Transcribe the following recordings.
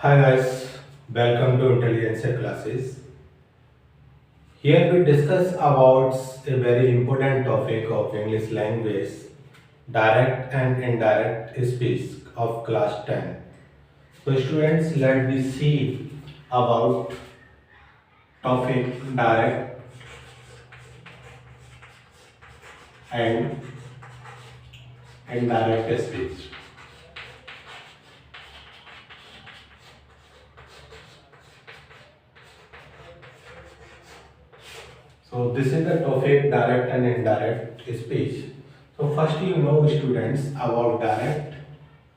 Hi guys, welcome to Intelligence classes. Here we discuss about a very important topic of English language, direct and indirect speech of class 10. So students, let me see about topic direct and indirect speech. So this is the topic direct and indirect speech. So first you know students about direct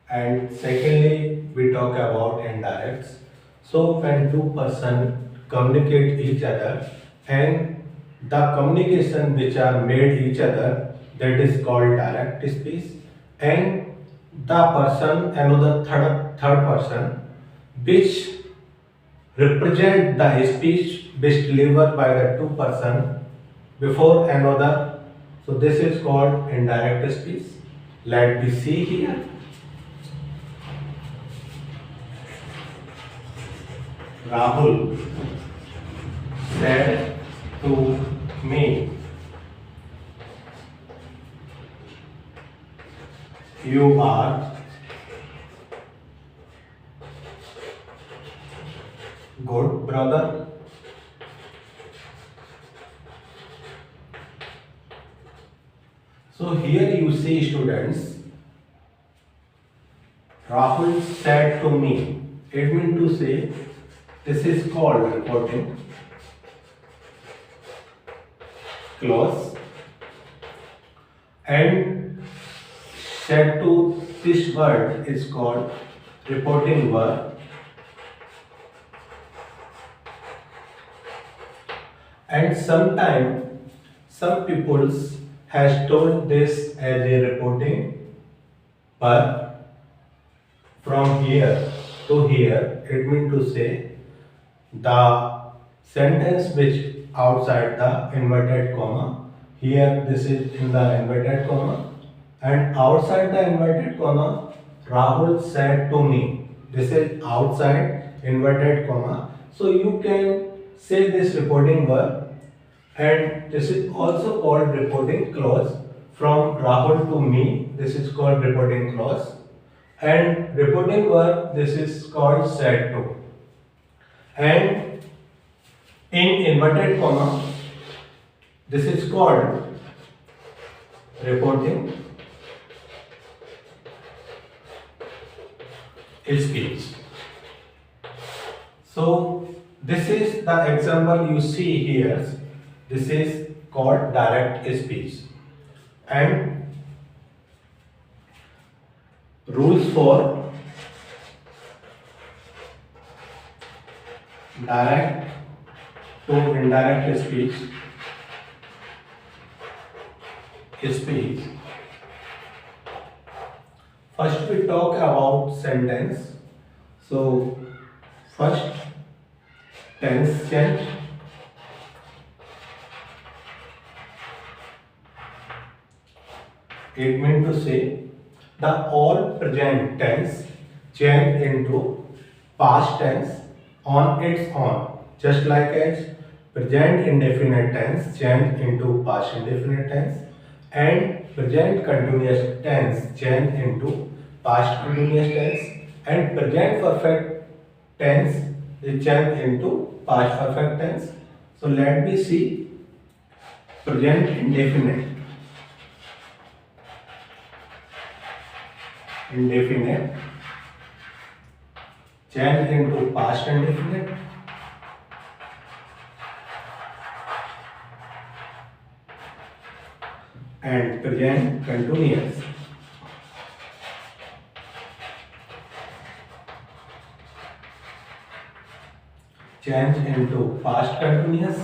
and secondly we talk about indirects. So when two person communicate each other and the communication which are made each other, that is called direct speech, and the person another third person which represent the speech which delivered by the two person before another. So this is called indirect speech. Let me see here. Rahul said to me, you are good brother. So here you see students, Rahul said to me. It means to say this is called reporting clause, and said to this word is called reporting verb, and sometimes some peoples has told this as a reporting verb. From here to here, it means to say the sentence which outside the inverted comma. Here this is in the inverted comma, and outside the inverted comma, Rahul said to me. This is outside inverted comma. So you can say this reporting verb, and this is also called reporting clause. From Rahul to me, this is called reporting clause, and reporting verb, this is called said to. And in inverted comma, this is called reporting speech. So this is the example you see here. This is called direct speech. And rules for direct to indirect speech. First we talk about sentence. So first tense change. It means to say the all present tense change into past tense on its own, just like as present indefinite tense change into past indefinite tense, and present continuous tense change into past continuous tense, and present perfect tense is change into past perfect tense. So let me see present indefinite change into past indefinite, and present continuous change into past continuous,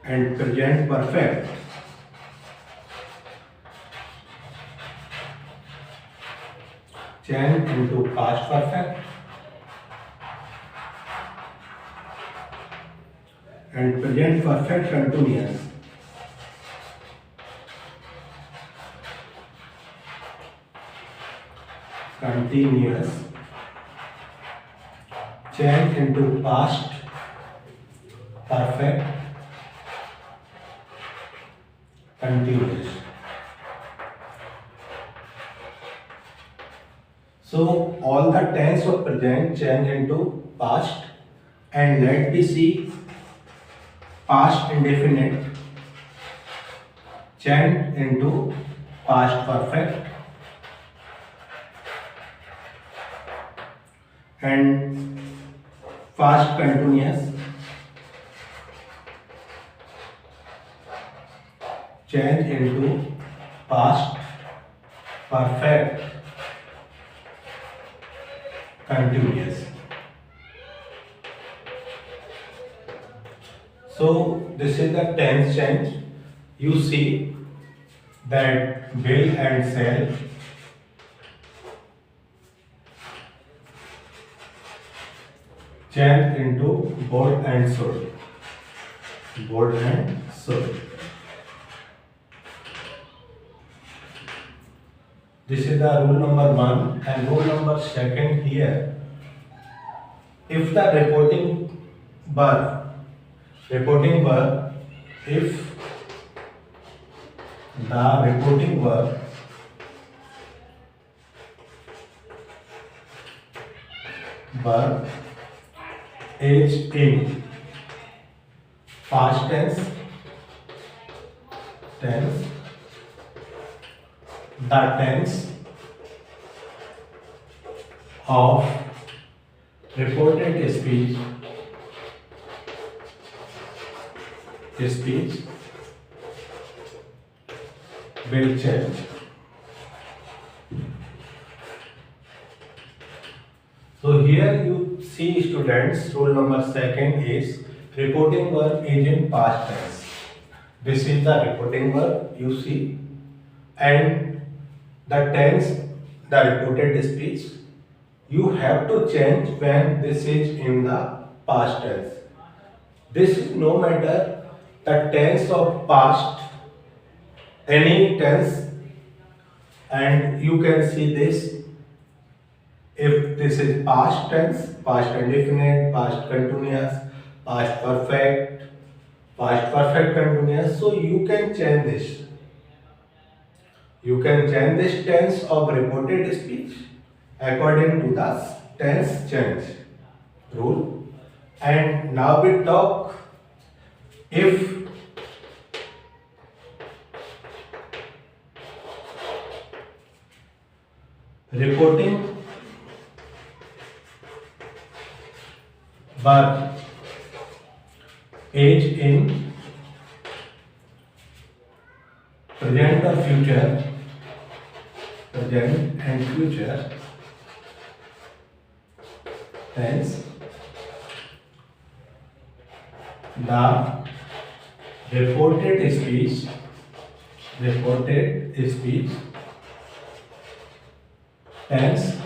and present perfect change into past perfect, and present perfect continuous continuous change into past perfect continuous. So all the tense of present change into past, and let me see past indefinite change into past perfect, and past continuous change into past perfect continuous. So this is the tense change. You see that will and shall change into would and should. Would and should. This is the rule number 1, and rule number 2 here. If the reporting verb, if the reporting verb is in past tense, the tense of reported speech will change. So here you see, students, rule number 2 is reporting verb is in past tense. This is the reporting verb you see, and the tense, the reported speech, you have to change when this is in the past tense. This is no matter the tense of past, any tense, and you can see this. If this is past tense, past indefinite, past continuous, past perfect continuous, so you can change this. You can change this tense of reported speech according to the tense change rule. And now we talk if reporting verb is in present or future, present and future tense, the reported speech tense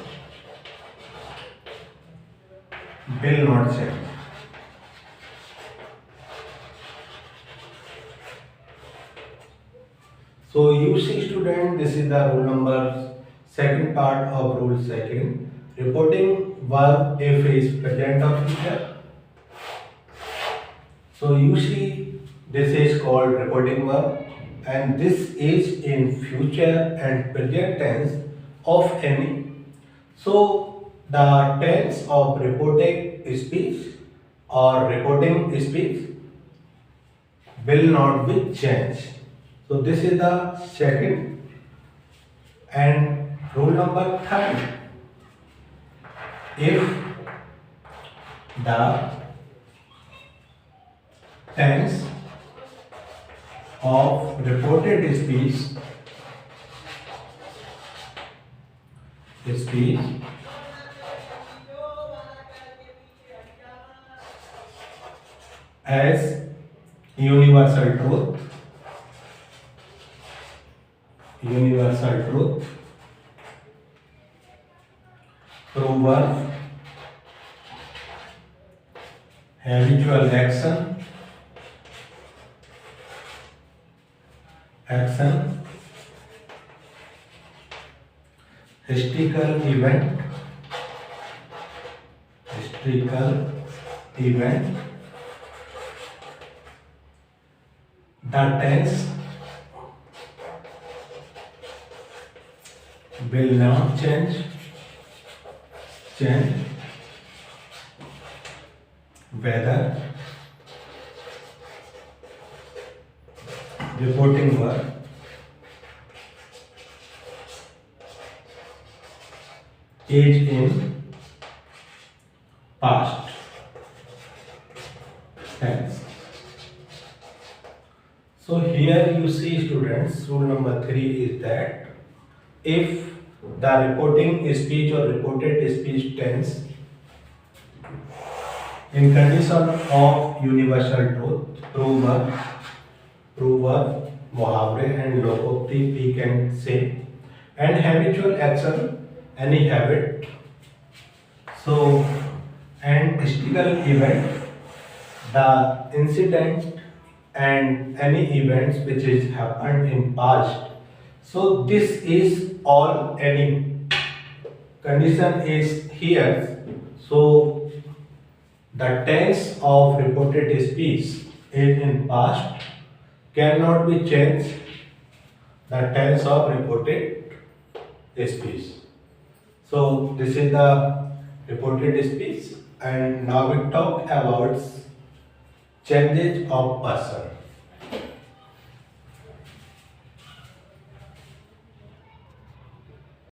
will not change. So you see, student, this is the rule number 2 part of rule 2. Reporting verb if is present or future. So you see, this is called reporting verb, and this is in future and present tense of any. So the tense of reporting speech or reporting speech will not be changed. So this is the second. And rule number 3, if the tense of reported speech as universal truth, proven, habitual action, historical event, historical event, the tense will not change whether reporting work is in past tense. So here you see students, rule number 3 is that if the reporting speech or reported speech tense in condition of universal truth, proverb, muhavre and lokopti we can say, and habitual action, any habit. So, and historical event, the incident and any events which is happened in past. So this is all, any condition is here. So the tense of reported speech is in past, cannot be changed, the tense of reported speech. So this is the reported speech, and now we talk about changes of person.